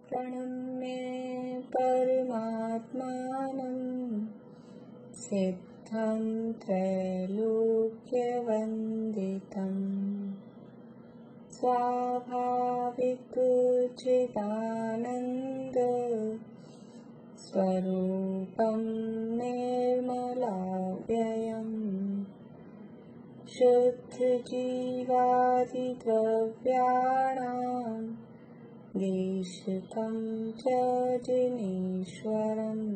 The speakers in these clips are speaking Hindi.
प्रणम्य परमात्मानं सिद्धं त्रैलोक्यवन्दितम् स्वाभाविकचिदानन्द स्वरूपं निर्मलाव्ययम् शुद्धजीवादिद्रव्याणां देशिकं च जिनेश्वरम्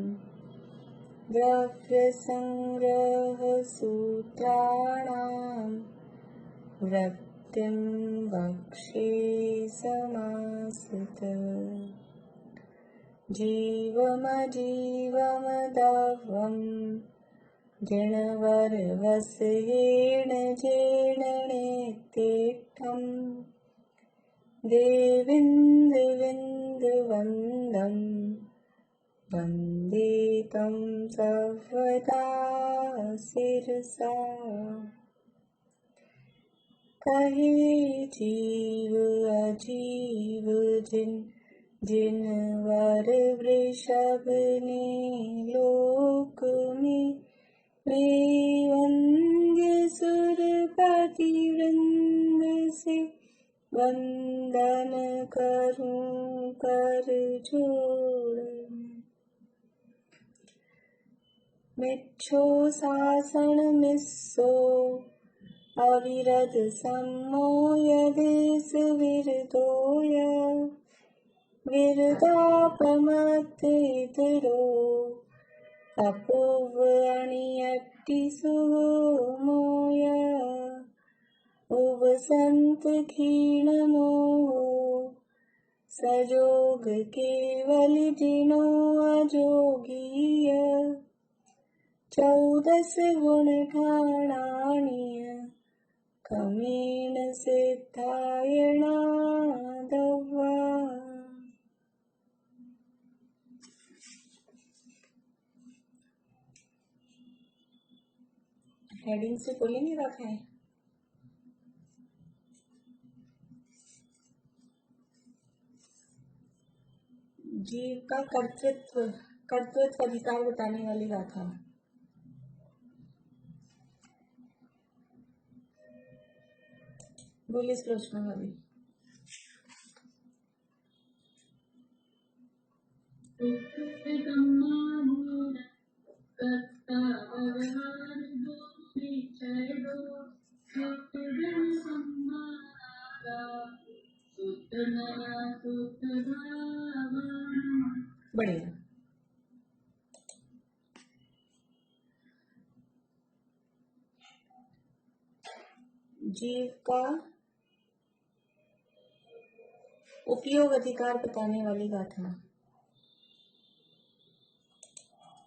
द्रव्यसंग्रहसूत्राणां वृत्तिं वक्षे समासितः जीवमजीवमदव्यं जिणवरवसयेण जेणनेत्तिष्ठम् देविन्दुविन्दुवन्दं वन्दे तं सर्वदा शिरसा कहे जीव अजीव जिनवर वृषभ ने लोक में वंद्य सुरपति वृंद से वंदन करूं कर जोड़ मिच्छो शासन मिस्सो अविरत सम्मोय देश विरदोय विरदापमत्तितरो अपूर्व अणियट्टि सुमोय उपसंत क्षीणमोह सजोग केवल जिनो अजोगीय 14 गुण ठाणानीय कमेण सिद्धायणा दवा। हेडिंग से कोई नहीं रखा है। जीव का कर्तृत्व अधिकार बताने वाली गाथा। बोलिए श्लोचना वाली। बढ़िया। जीव का उपयोग अधिकार बताने वाली गाथा।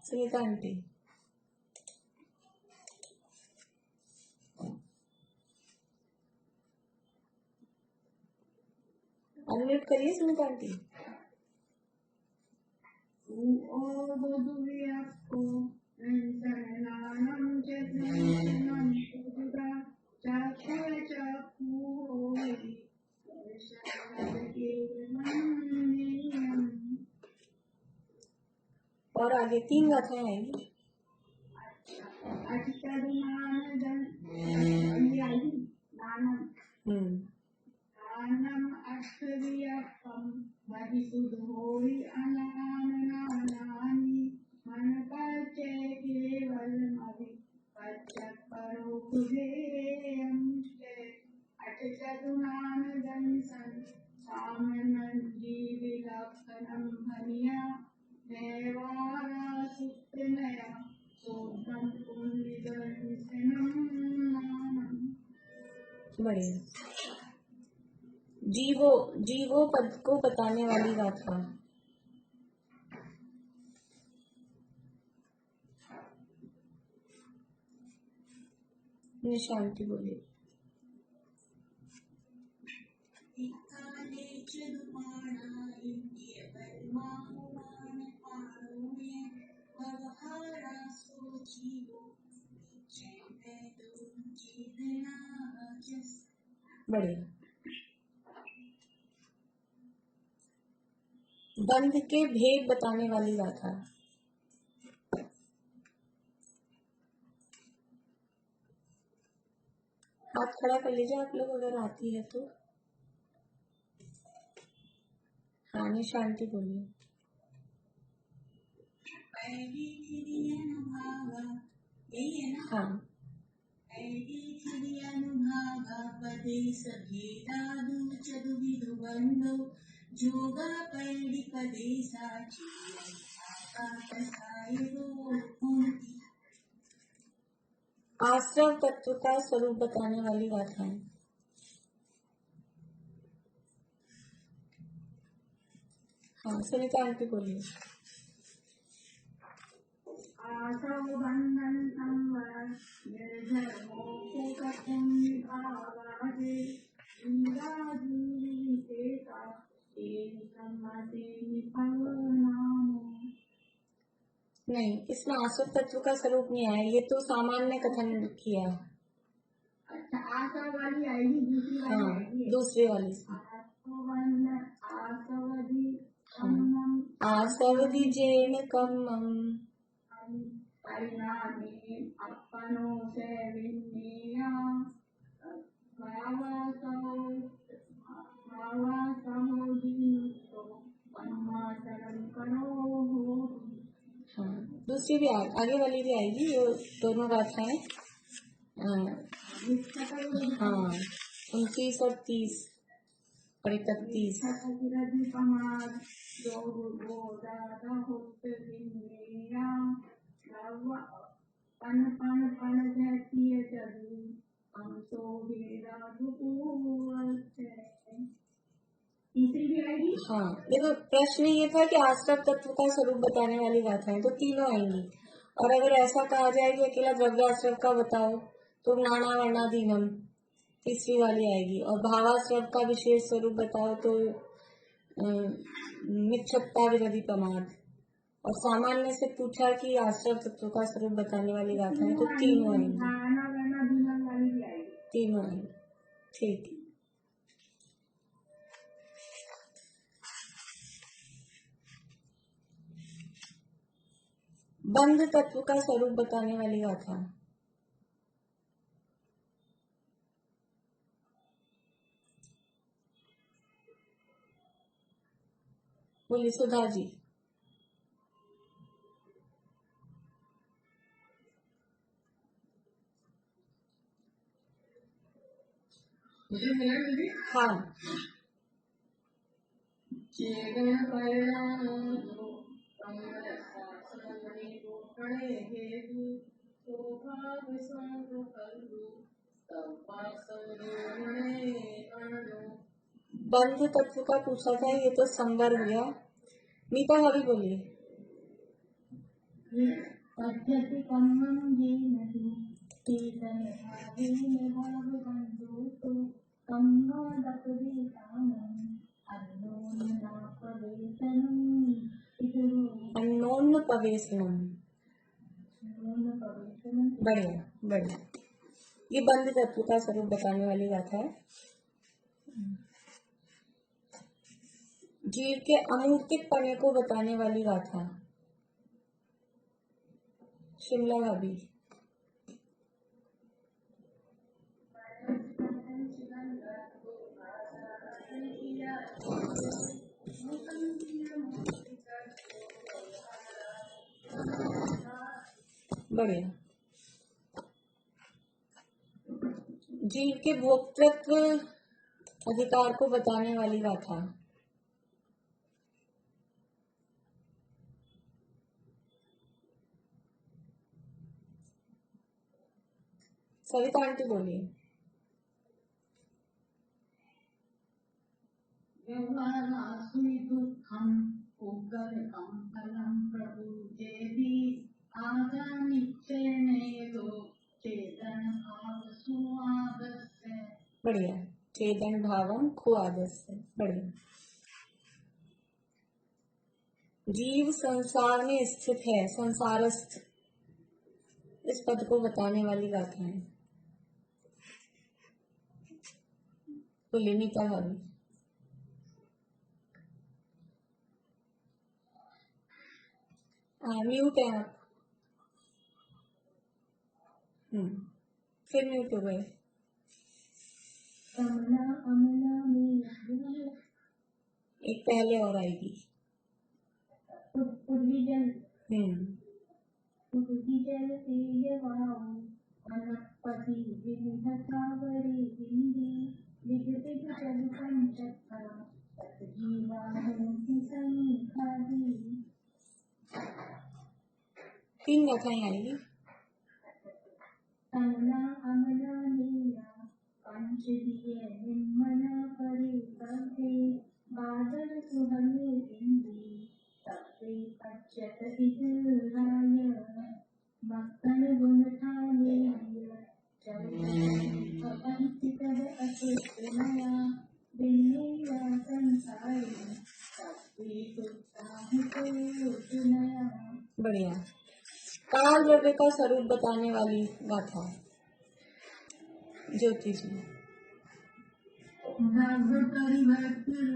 सुनीता आंटी। अनम्यूट करिए सुनीता आंटी। और आगे 3 गाथाएं आएंगी। बढ़िया। जीवो पद को बताने वाली गाथा। शांति बोलिए। बढ़िया। बंध के भेद बताने वाली गाथा। हाथ खड़ा कर लीजिए आप लोग अगर आती है तो। हाँ निशांति बोलिए। हाँ आश्रव तत्व का स्वरूप बताने वाली गाथा है। हाँ सुनीता आंटी बोलिए। आसव बंधन संवर निर्जर मोक्षकं विभावादे इंद्रादि तेता सम्मते निपन्नामो। नहीं, इसमें आसव तत्व का स्वरूप नहीं आया, ये तो सामान्य कथन किया। अच्छा आसव वाली आएगी, दूसरी वाली हाँ आएगी। दूसरी वाली से। आसवधि जेन कम्मम परिणामे अपनो से विन्नीया हाँ दूसरी भी आगे वाली भी आएगी, ये दोनों गाथाएं। हाँ 29 और 30 और 31। तीसरी भी आएगी। हाँ देखो प्रश्न ये था कि आश्रव तत्व का स्वरूप बताने वाली गाथाएं तो तीनों आएंगी, और अगर ऐसा कहा जाए कि अकेला द्रव्याश्रव का बताओ तो नाना वर्णाधीनम तीसरी वाली आएगी, और भावाश्रव का विशेष स्वरूप बताओ तो मिथ्यता विरोधी प्रमाद, और सामान्य से पूछा कि आश्रव तत्व का स्वरूप बताने वाली गाथाएं तो तीनों आएंगी। तीनों आएंगी। ठीक। बंध तत्व का स्वरूप बताने वाली गाथा। बोली सुधा जी। हाँ बंध तत्व का पूछा था, ये तो संवर हो गया। नीता भाभी बोलिए। अन्नोन्न पवेशनम। बढ़िया बढ़िया, ये बंध तत्व का स्वरूप बताने वाली गाथा है। जीव के अमूर्तिक पने को बताने वाली गाथा। शिमला भाभी। बढ़िया। जीव के भोक्तृत्व अधिकार को बताने वाली गाथा। सविता आंटी बोलिए। दुखम उग्रकम फलम प्रभु देवी आजा निश्चय दो चेतन भाव सुआदस्य। बढ़िया, चेतन भावम खुआदस्य। बढ़िया। जीव संसार में स्थित है, संसारस्थ, इस पद को बताने वाली गाथा है। तो लेनीता भाभी। म्यूट है आप। फिर म्यूट हो गए। कमला अमला में एक पहले और आएगी। पूर्वी जल हम्म से वनस्पति विविधतावरी हिंदी विगतिक जल पंचका जीवाणु संखादी। 3 गाथाएं आएगी। कमला अमला नीला पंचदिए निर्मला परिकल्पे बादल सुहने इंद्री तपे पच्यत इतराय मक्कन गुण ठाने चलपंचितः अशुद्धनया बिन्नीला संसारी तपे कुत्ताहितोषुनया। बढ़िया। काल द्रव्य का स्वरूप बताने वाली गाथा ज्योति जी। द्रव्य परिवर्तन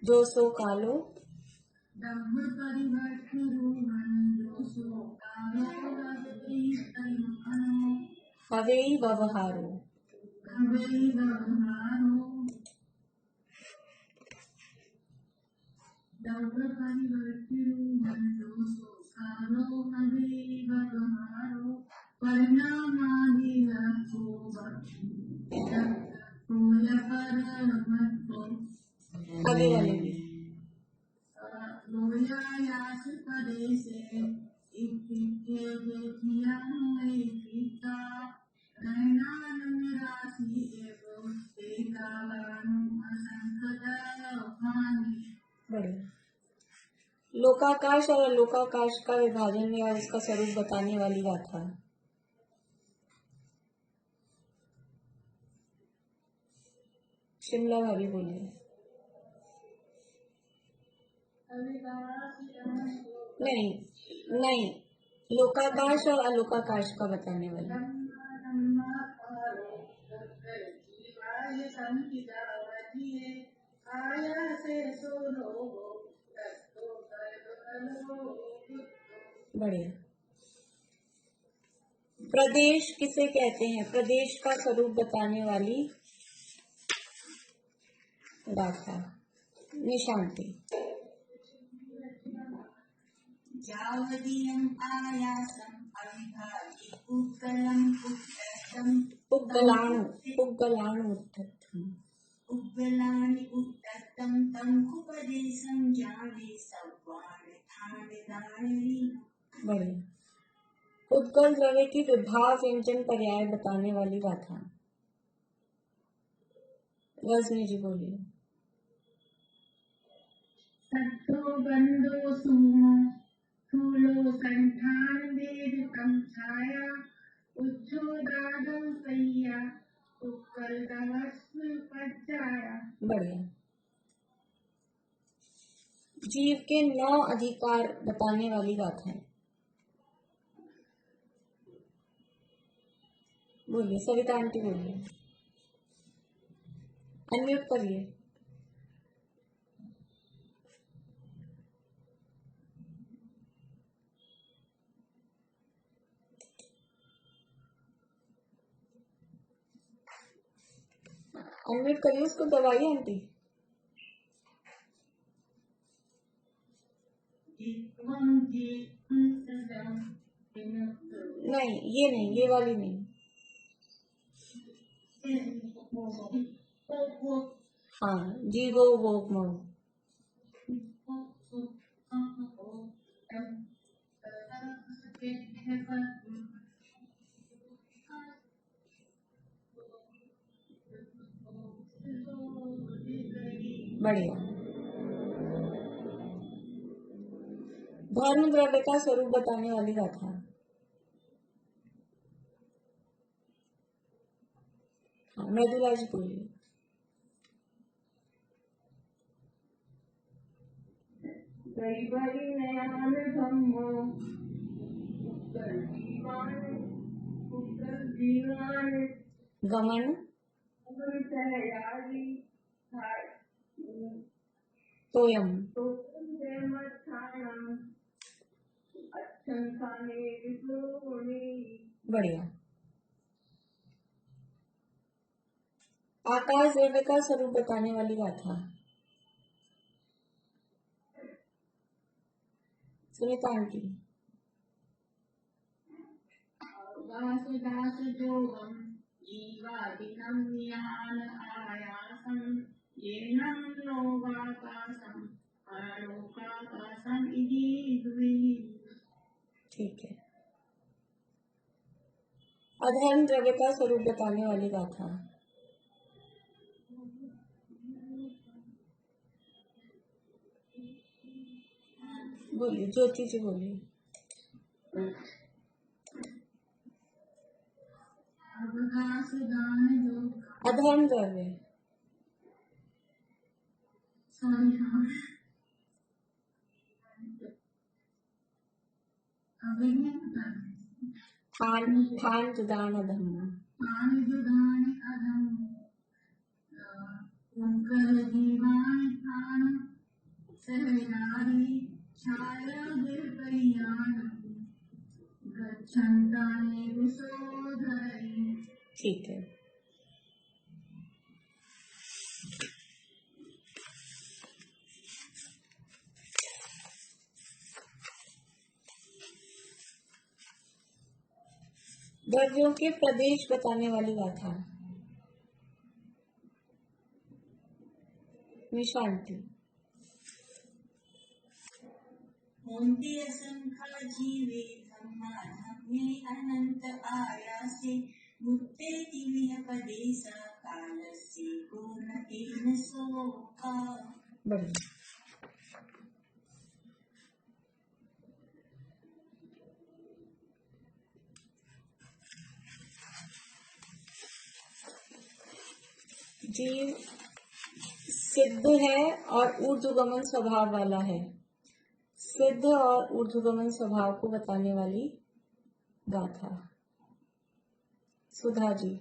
जो सो कालो द्रव्य परिवर्तन जो सो कालो हवेई व्यवहारो। हवेई व्यवहारो। द्रव्य परिवर्तन जो सो कालो हवेई व्यवहारो परिणामादिरतो आगे वाले भी। लोयायास पदेशे इत्थियेतियंगैकिता नैनाननिरासी एवं तेकालानु असंकदभानि। बढ़िया। लोकाकाश और अलोकाकाश का विभाजन या उसका स्वरूप बताने वाली गाथा। शिमला भाभी बोलिए। नहीं नहीं, लोकाकाश और अलोकाकाश का बताने वाली। बढ़िया। प्रदेश किसे कहते हैं? प्रदेश का स्वरूप बताने वाली गाथा। निशांति। जावदीयं आयासं अविभाति पुक्कलं उत्तरं पुग्गलाणु उत्थम। उग्गलानि उत्तरं तं उपदेशं जाने सव्वाण ठाणे दायरी। बढ़िया। उद्गल द्रव्य की विभाव व्यंजन पर्याय बताने वाली गाथा। रजनी जी बोलिए। सत्तो गंधो सुमो फूलो कंठान वेद कम छाया उच्छोदादो सैया उक्कल दवस्व पचाया। बढ़िया। जीव के 9 अधिकार बताने वाली गाथाएं। बोलिए सविता आंटी बोलिए। अनम्यूट करिए। अनम्यूट करिए उसको, दबाइए आंटी। नहीं ये नहीं, ये वाली नहीं। हाँ जीवो वोक मो। बढ़िया। धर्म द्रव्य का स्वरूप बताने वाली गाथा। हाँ मृदुला जी बोलिए। गमन तोयम। बढ़िया। आकाश द्रव्य का स्वरूप बताने वाली गाथा। सुनीता आंटी। ठीक है। अधर्म द्रव्य का स्वरूप बताने वाली गाथा। बोलिए, ज्योति जी बोलिए। अधर्म द्रव्य। थान जुदान अधम। ठीक है। द्रव्यों के प्रदेश बताने वाली गाथा। निशांति। जीवे ब्रह्माण्डे अनंत आयासे मुक्तेति विपदेशा कालस्य पूर्णतेन सोका। बढ़िया। जीव सिद्ध है और ऊर्ध्वगमन स्वभाव वाला है। सिद्ध और ऊर्ध्वगमन स्वभाव को बताने वाली गाथा। सुधा जी।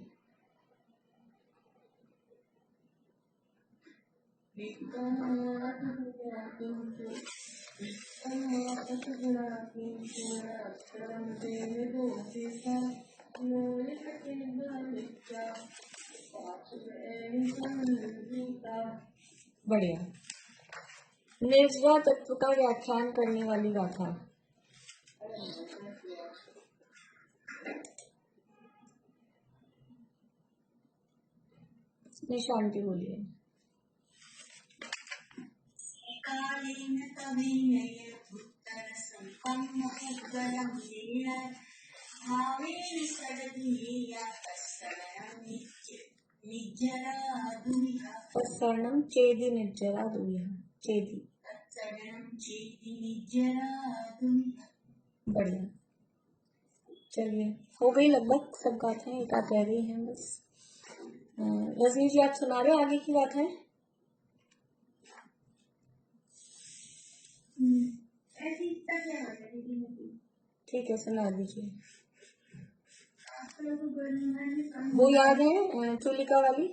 बढ़िया। निर्जरा तत्व का व्याख्यान करने वाली गाथा। निशांति बोलिए। कालेन तवेनय उत्तर संपन्न उद्गलं येन भावेन सदधीया तत्सरणं निज्जरा दुहिः। तत्सरणं चेदि निज्जरा दुहिः। चेदि। तत्सरणं चेदि निज्जरा दुहिः। बढ़िया। चलिए, हो गई लगभग सब गाथाएं, एक आध रह गई हैं बस। रजनी जी, आप सुना रहे आगे की गाथाएं? ठीक है, सुना दीजिए। वो याद है चुलिका वाली?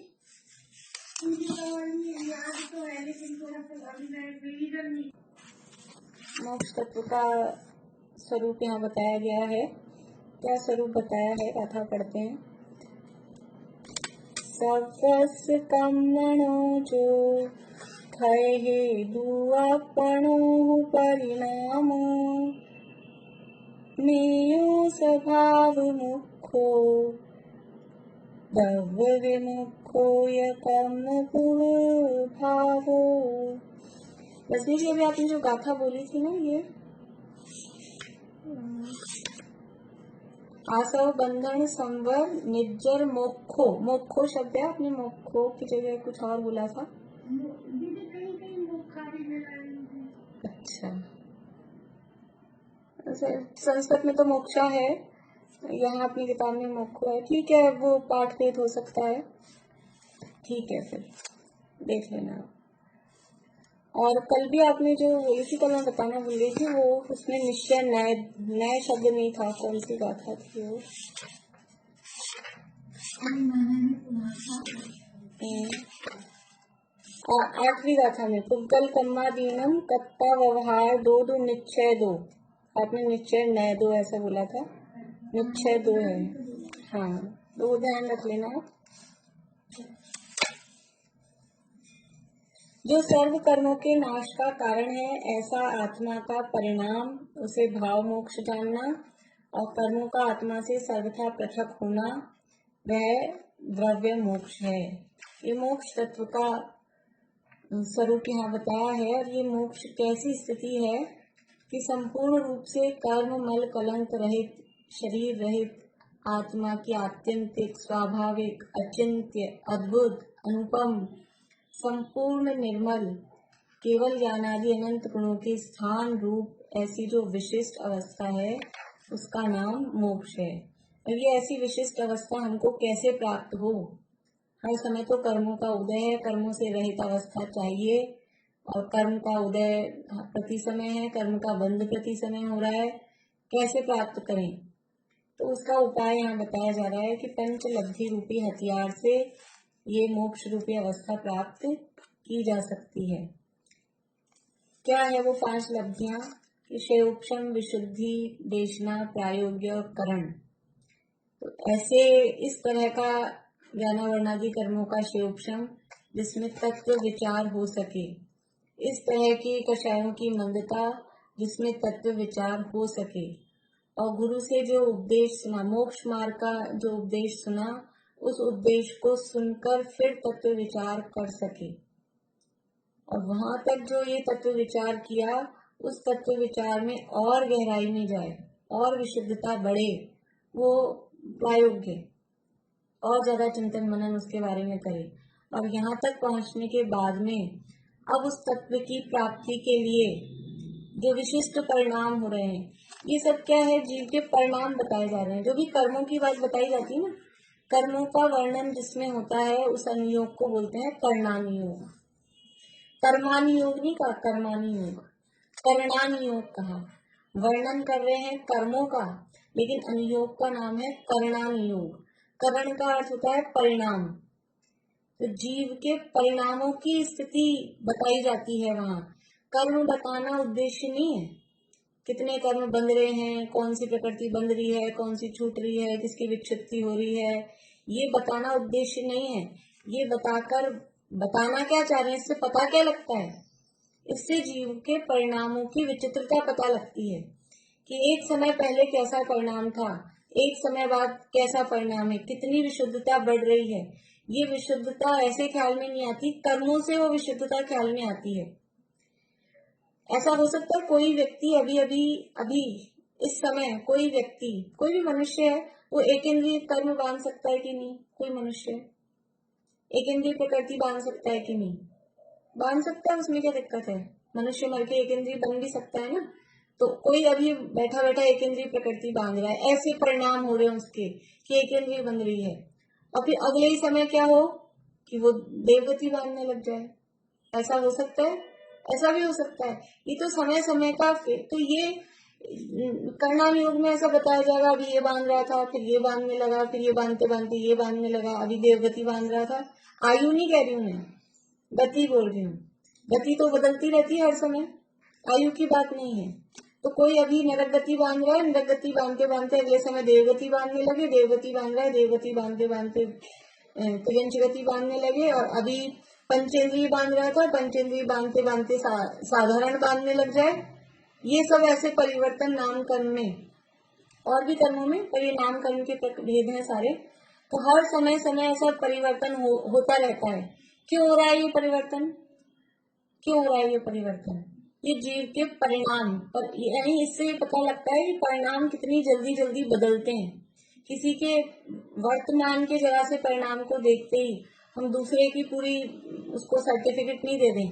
मोक्ष तत्व का स्वरूप यहाँ बताया गया है। क्या स्वरूप बताया है, गाथा पढ़ते हैं। सर्वस कमणो जो खये दुआपणो परिणामो मेयो स्वभाव मुखो द्रव्य विमुखो यकम भावो। रजनी जी, अभी आपने जो गाथा बोली थी ना, ये आसव बंधन संवर निज्जर मोक्षो। मोक्षो शब्द है, आपने मोक्षो की जगह कुछ और बोला था। अच्छा, संस्कृत में तो मोक्षा है, यहाँ अपनी किताब में मोक्षो है। ठीक है, वो पाठ भेद हो सकता है। ठीक है, फिर देख लेना। और कल भी आपने जो बोली थी, कल मैं बताना भूल गई थी, वो उसमें निश्चय नए शब्द नहीं था। कौन सी गाथा थी वो? 8वीं गाथा में पुद्गल कम्मादीनम कत्ता व्यवहार दो दो निश्चय दो, आपने निश्चय नय दो ऐसा बोला था, निश्चय दो है। हाँ, तो ध्यान रख लेना। जो सर्व कर्मों के नाश का कारण है ऐसा आत्मा का परिणाम, उसे भाव मोक्ष जानना और कर्मों का आत्मा से सर्वथा पृथक होना, वह द्रव्य मोक्ष है। ये मोक्ष तत्व का स्वरूप यहाँ बताया है। और ये मोक्ष कैसी स्थिति है कि संपूर्ण रूप से कर्म मल कलंक रहित, शरीर रहित आत्मा की आत्यंतिक स्वाभाविक अचिंत्य अद्भुत अनुपम संपूर्ण निर्मल केवल ज्ञानादि अनंत गुणों के स्थान रूप ऐसी जो विशिष्ट अवस्था है उसका नाम मोक्ष है। और ये ऐसी विशिष्ट अवस्था हमको कैसे प्राप्त हो? हर समय तो कर्मों का उदय है, कर्मों से रहित अवस्था चाहिए, और कर्म का उदय प्रति समय है, कर्म का बंध प्रति समय हो रहा है, कैसे प्राप्त करें? तो उसका उपाय यहाँ बताया जा रहा है कि पंच लब्धि रूपी हथियार से ये मोक्ष रूपी अवस्था प्राप्त की जा सकती है। क्या है वो 5 लब्धियां? क्षेयोक्षम, विशुद्धि, देशना, प्रायोग्य, करण। तो ऐसे इस तरह का ज्ञानावर्णादि कर्मों का क्षेयोक्षम जिसमें तत्व विचार हो सके, इस तरह की कषायों की मंदता जिसमें तत्व विचार हो सके, और गुरु से जो उपदेश सुना, मोक्ष मार्ग का जो उपदेश सुना, उस उपदेश को सुनकर फिर तत्व विचार कर सके, और वहां तक जो ये तत्व विचार किया उस तत्व विचार में और गहराई में जाए और विशुद्धता बढ़े, वो प्रायोग्य और ज्यादा चिंतन मनन उसके बारे में करे। और यहाँ तक पहुंचने के बाद में अब उस तत्व की प्राप्ति के लिए जो विशिष्ट परिणाम हो रहे हैं, ये सब क्या है? जीव के परिणाम बताए जा रहे हैं। जो भी कर्मों की बात बताई जाती है ना, कर्मों का वर्णन जिसमें होता है उस अनुयोग को बोलते हैं कर्णानुयोग। कर्मानुयोग नहीं कहा, कर्मानुयोग, कर्णानुयोग कहा। वर्णन कर रहे हैं कर्मों का, लेकिन अनुयोग का नाम है कर्णानुयोग। करण का अर्थ होता है परिणाम। तो जीव के परिणामों की स्थिति बताई जाती है वहाँ। कर्म बताना उद्देश्य नहीं है, कितने कर्म बंध रहे हैं, कौन सी प्रकृति बंध रही है, कौन सी छूट रही है, किसकी विक्षिप्ति हो रही है, ये बताना उद्देश्य नहीं है। ये बताना क्या चाह रहे हैं, इससे पता क्या लगता है? इससे जीव के परिणामों की विचित्रता पता लगती है कि एक समय पहले कैसा परिणाम था, एक समय बाद कैसा परिणाम है, कितनी विशुद्धता बढ़ रही है। ये विशुद्धता ऐसे ख्याल में नहीं आती, कर्मों से वो विशुद्धता ख्याल में आती है। ऐसा हो सकता है कोई व्यक्ति अभी इस समय कोई व्यक्ति, कोई भी मनुष्य है, वो एक इंद्रिय कर्म बांध सकता है कि नहीं? कोई मनुष्य एक इंद्रिय प्रकृति बांध सकता है कि नहीं? बांध सकता है, उसमें क्या दिक्कत है? मनुष्य मर के एक इंद्रिय बन भी सकता है ना। तो कोई अभी बैठा बैठा एक इंद्रिय प्रकृति बांध रहा है, ऐसे परिणाम हो रहे हैं उसके कि एक इंद्रिय बन रही है, और फिर अगले ही समय क्या हो कि वो देवगति बांधने लग जाए। ऐसा हो सकता है, ऐसा भी हो सकता है। ये तो समय समय का, तो ये कर्णानुयोग में ऐसा बताया जाएगा, अभी ये बांध रहा था, फिर ये बांधने लगा, फिर ये बांधते बांधते ये बांधने लगा, अभी देवगति बांध रहा था। आयु नहीं कह रही हूँ मैं, गति बोल रही हूँ। गति तो बदलती रहती है हर समय, आयु की बात नहीं है। तो कोई अभी नरक गति बांध रहा है, नरक गति बांधते बांधते अगले समय देवगति बांधने लगे, देवगति बांध रहा है, देवगति बांधते बांधते त्रियंच गति बांधने लगे, और अभी पंचेंद्रिय बांध रहा था, पंचेंद्रिय बांधते बांधते साधारण बांधने लग जाए। ये सब ऐसे परिवर्तन नाम कर्म में, और भी कर्मों में, पर ये नाम कर्म के भेद हैं सारे। तो हर समय समय ऐसा परिवर्तन होता रहता है। क्यों हो रहा है ये परिवर्तन? क्यों हो रहा है ये परिवर्तन? ये जीव के परिणाम पर, यानी इससे ये पता लगता है कि परिणाम कितनी जल्दी जल्दी बदलते हैं। किसी के वर्तमान के जरा से परिणाम को देखते ही हम दूसरे की पूरी उसको सर्टिफिकेट नहीं दे दें।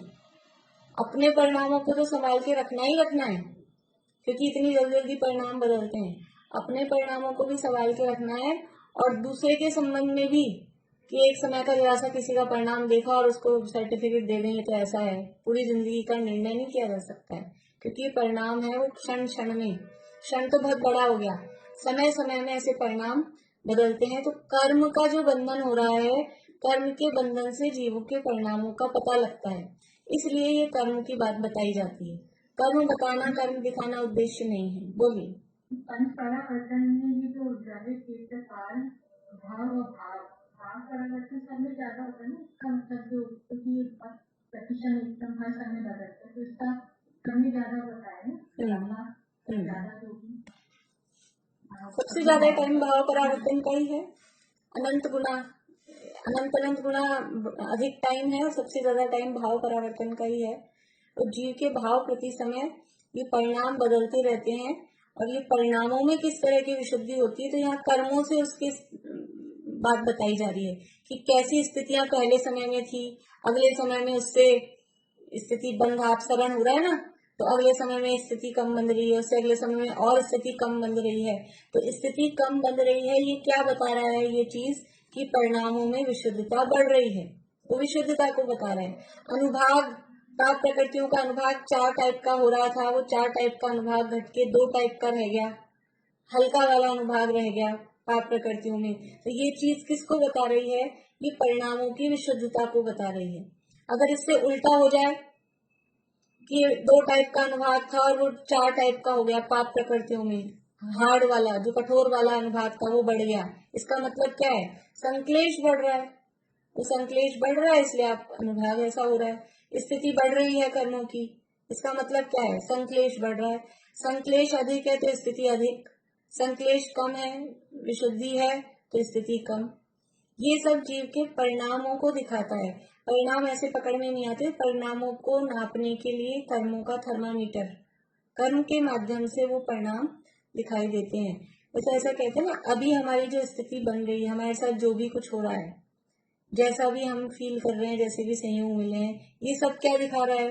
अपने परिणामों को तो संभाल के रखना ही रखना है, क्योंकि इतनी जल्दी जल्दी परिणाम बदलते हैं। अपने परिणामों को भी संभाल के रखना है, और दूसरे के संबंध में भी, कि एक समय का जरा सा किसी का परिणाम देखा और उसको सर्टिफिकेट दे देंगे तो ऐसा है, पूरी जिंदगी का निर्णय नहीं किया जा सकता है। क्योंकि परिणाम है वो क्षण क्षण में, क्षण तो बहुत बड़ा हो गया, समय समय में ऐसे परिणाम बदलते हैं। तो कर्म का जो बंधन हो रहा है कर्म के बंधन से जीवों के परिणामों का पता लगता है, इसलिए ये कर्म की बात बताई जाती है। कर्म बताना, कर्म दिखाना उद्देश्य नहीं है। बोलिए। पंच परावर्तन में ये जो द्रव्य क्षेत्र काल भाव और भाव परावर्तन सब में ज्यादा होता है ना, इसका मतलब जो क्योंकि प्रतिशत एकदम हर समय बदलता है तो इसका समय ज्यादा होता है ना, ज्यादा जो भी सबसे ज्यादा टाइम भाव परावर्तन का ही है। अनंत गुना अधिक टाइम है और सबसे ज्यादा टाइम भाव परावर्तन का ही है। तो जीव के भाव प्रति समय ये परिणाम बदलते रहते हैं, और ये परिणामों में किस तरह की विशुद्धि होती है, तो यहाँ कर्मों से उसकी बात बताई जा रही है कि कैसी स्थितियां पहले समय में थी, अगले समय में उससे स्थिति बंध अपसरण हो रहा है ना, तो अगले समय में स्थिति कम बन रही है, उससे अगले समय में और स्थिति कम बन रही है। तो स्थिति कम बन रही है, ये क्या बता रहा है ये चीज कि परिणामों में विशुद्धता बढ़ रही है, वो विशुद्धता को बता रहे हैं। अनुभाग पाप प्रकृतियों का अनुभाग 4 टाइप का हो रहा था, वो 4 टाइप का अनुभाग घट के 2 टाइप का रह गया, हल्का वाला अनुभाग रह गया पाप प्रकृतियों में। तो ये चीज किसको बता रही है, ये परिणामों की विशुद्धता को बता रही है। अगर इससे उल्टा हो जाए कि 2 टाइप का अनुभाग था और वो 4 टाइप का हो गया पाप प्रकृतियों में, हार्ड वाला जो कठोर वाला अनुभाग था वो बढ़ गया, इसका मतलब क्या है, संक्लेश बढ़ रहा है। वो संक्लेश बढ़ रहा है इसलिए आप अनुभाग ऐसा हो रहा है। स्थिति बढ़ रही है कर्मों की, इसका मतलब क्या है, संक्लेश बढ़ रहा है। संक्लेश अधिक है तो स्थिति अधिक, संक्लेश कम है विशुद्धि है तो स्थिति कम। ये सब जीव के परिणामों को दिखाता है। परिणाम ऐसे पकड़ में नहीं आते, परिणामों को नापने के लिए कर्मों का थर्मामीटर, कर्म के माध्यम से वो परिणाम दिखाई देते हैं। वैसे ऐसा कहते हैं ना, अभी हमारी जो स्थिति बन रही है, हमारे साथ जो भी कुछ हो रहा है, जैसा भी हम फील कर रहे हैं, जैसे भी संयोग मिले हैं, ये सब क्या दिखा रहा है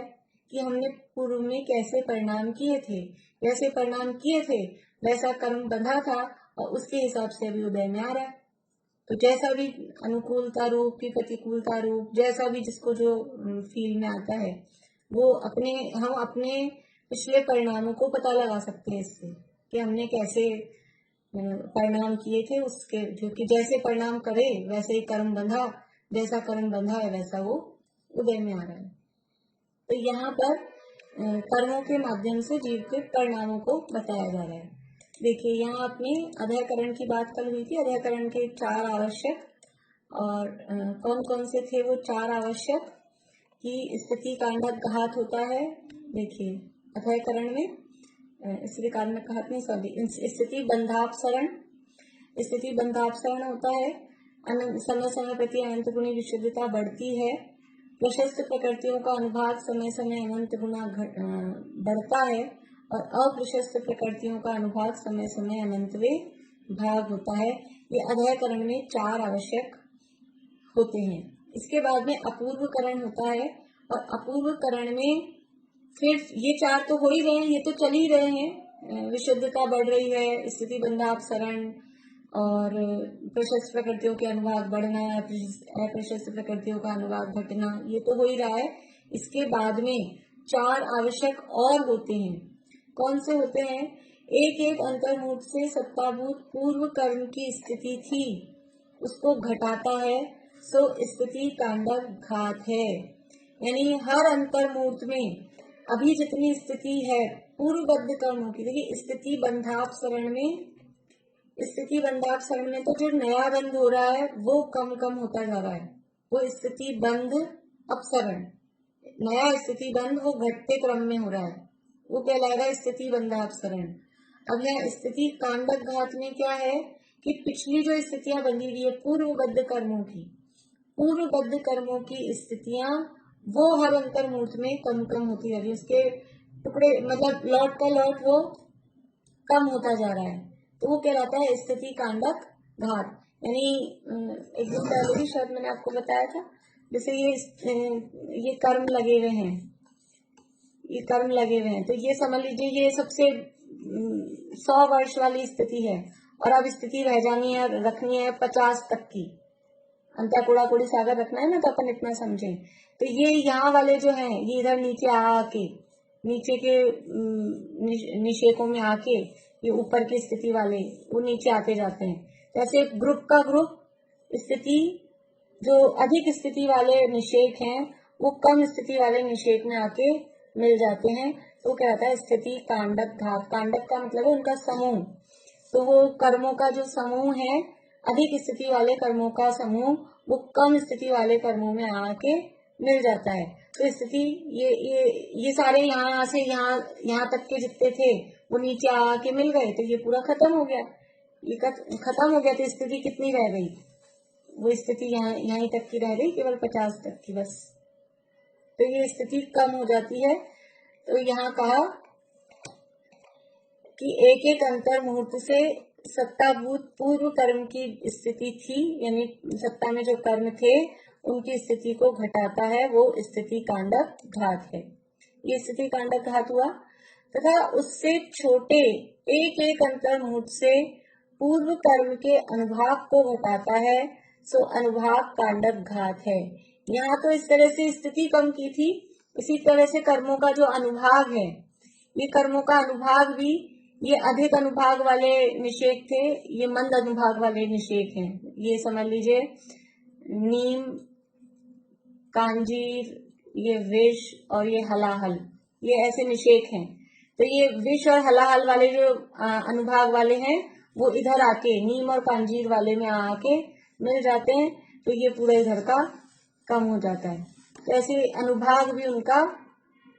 कि हमने पूर्व में कैसे परिणाम किए थे, वैसे परिणाम किए थे, वैसा कर्म बंधा था और उसके हिसाब से अभी उदय में आ रहा है। तो जैसा भी अनुकूलता रूप की प्रतिकूलता रूप, जैसा भी जिसको जो फील में आता है, वो हम अपने पिछले परिणामों को पता लगा सकते हैं इससे कि हमने कैसे परिणाम किए थे, उसके जो कि जैसे परिणाम करे वैसे ही कर्म बंधा, जैसा कर्म बंधा है वैसा वो उदय में आ रहा है। तो यहाँ पर कर्मों के माध्यम से जीव के परिणामों को बताया जा रहा है। देखिए यहाँ अपनी अध्ययकरण की बात कल हुई थी, अध्ययकरण के 4 आवश्यक, और कौन कौन से थे वो 4 आवश्यक कि स्थिति कांडक घात होता है। देखिए अध्ययकरण में स्थिति कांडक घात नहीं, सॉरी, स्थिति बंधापसरण, स्थिति बंधापसरण होता है, समय समय प्रति अनंत गुणी विशुद्धता बढ़ती है, प्रशस्त प्रकृतियों का अनुभाग समय समय अनंत गुना बढ़ता है, और अप्रशस्त प्रकृतियों का अनुभाग समय समय अनंतवे भाग होता है। ये अध्ययकरण में 4 आवश्यक होते हैं। इसके बाद में अपूर्व करण होता है, और अपूर्व करण में फिर ये 4 तो हो ही रहे हैं, ये तो चल ही रहे हैं, विशुद्धता बढ़ रही है, स्थिति बंधापसरण और प्रशस्त प्रकृतियों के अनुभाग बढ़ना, अप्रशस्त प्रकृतियों का अनुभाग घटना, ये तो हो ही रहा है। इसके बाद में 4 आवश्यक और होते हैं। कौन से होते हैं, एक एक अंतर्मूर्त से सत्ताभूत पूर्व कर्म की स्थिति थी उसको घटाता है, सो स्थिति कांडक घात है। यानी हर अंतर्मूर्त में अभी जितनी स्थिति है पूर्वबद्ध कर्मों की, देखिए स्थिति बंधापसरण में तो जो नया बंध हो रहा है वो कम कम होता जा रहा है, वो स्थिति बंध अपसरण, नया स्थिति बंध वो घटते क्रम में हो रहा है, वो कहलाएगा स्थिति बंधापसरण। अब यहाँ स्थिति कांडक घात में क्या है कि पिछली जो स्थितियां बंधी हुई है पूर्वबद्ध कर्मों की स्थितियां वो हर अंतर्मूर्त में कम कम होती जा रही है, उसके टुकड़े मतलब लौट का लौट वो कम होता जा रहा है, तो वो कहलाता है स्थिति कांडक घात। यानी एक दिन पहले भी शायद मैंने आपको बताया था, जैसे ये कर्म लगे हुए हैं, तो ये समझ लीजिए ये सबसे 100 वर्ष वाली स्थिति है, और अब स्थिति रखनी है 50 तक की, अंता कुड़ा कुड़ी सागर रखना है ना, तो अपन इतना समझें। तो ये यहाँ वाले जो हैं ये इधर नीचे आके, नीचे के निषेकों में आके, ये ऊपर की स्थिति वाले वो नीचे आते जाते हैं। जैसे ग्रुप का ग्रुप स्थिति जो अधिक स्थिति वाले निषेक हैं वो कम स्थिति वाले निषेक में आके मिल जाते हैं, तो कहता है स्थिति कांडक घात। कांडक का मतलब है उनका समूह, तो वो कर्मों का जो समूह है, अधिक स्थिति वाले कर्मों का समूह वो कम स्थिति वाले कर्मों में आके मिल जाता है। तो स्थिति ये सारे यहाँ से यहाँ तक के जितने थे वो नीचे आके मिल गए, तो ये पूरा खत्म हो गया, ये खत्म हो गया। तो स्थिति कितनी रह गई, वो स्थिति यहीं तक की रह गई, केवल 50 तक की बस। तो ये स्थिति कम हो जाती है। तो यहाँ कहा कि एक एक अंतर मुहूर्त से सत्ताभूत पूर्व कर्म की स्थिति थी, यानी सत्ता में जो कर्म थे उनकी स्थिति को घटाता है, वो स्थिति कांडक घात है। ये स्थिति कांडक घात हुआ। तथा उससे छोटे एक एक अंतर मुहूर्त से पूर्व कर्म के अनुभाग को घटाता है, सो अनुभाग कांडक घात है। यहाँ तो इस तरह से स्थिति कम की थी, इसी तरह से कर्मों का जो अनुभाग है, ये कर्मों का अनुभाग भी, ये अधिक अनुभाग वाले निषेक थे, ये मंद अनुभाग वाले निषेक हैं। ये समझ लीजिए नीम, कांजीर, ये विष और ये हलाहल, ये ऐसे निषेक हैं। तो ये विष और हलाहल वाले जो अनुभाग वाले हैं वो इधर आके नीम और कांजीर वाले में आके मिल जाते हैं, तो ये पूरा इधर का कम हो जाता है। तो ऐसे अनुभाग भी उनका